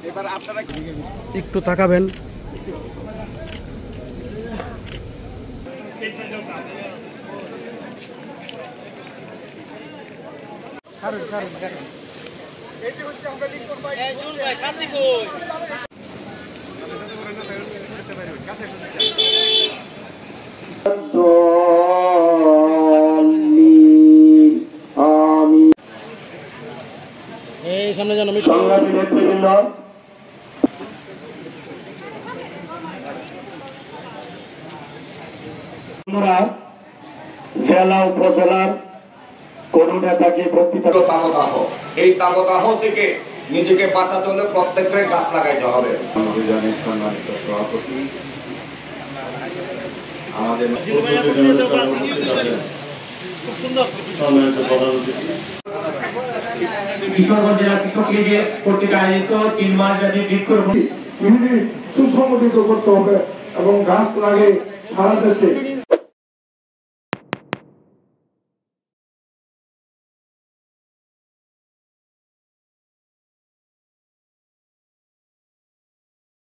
এবার আপনারা একটু তাকাবেন। এই সামনে জানো সংগ্রামী নেতৃবৃন্দ, আমরা জেলা উপজেলার কোন নেতাকে বক্তৃতা তাগদাহ, এই তাগদাহ থেকে নিজেকে বাঁচাতে হলে প্রত্যেককে গাছ লাগাইতে হবে। অভিযানের সম্মানিত সভাপতি আমাদের কিশোরগঞ্জ জেলা কৃষক লীগের কর্তৃক আয়োজিত 3 মাস ব্যাপী বৃক্ষরোপণ সুসংগঠিত করতে হবে এবং গাছ লাগে সারা দেশে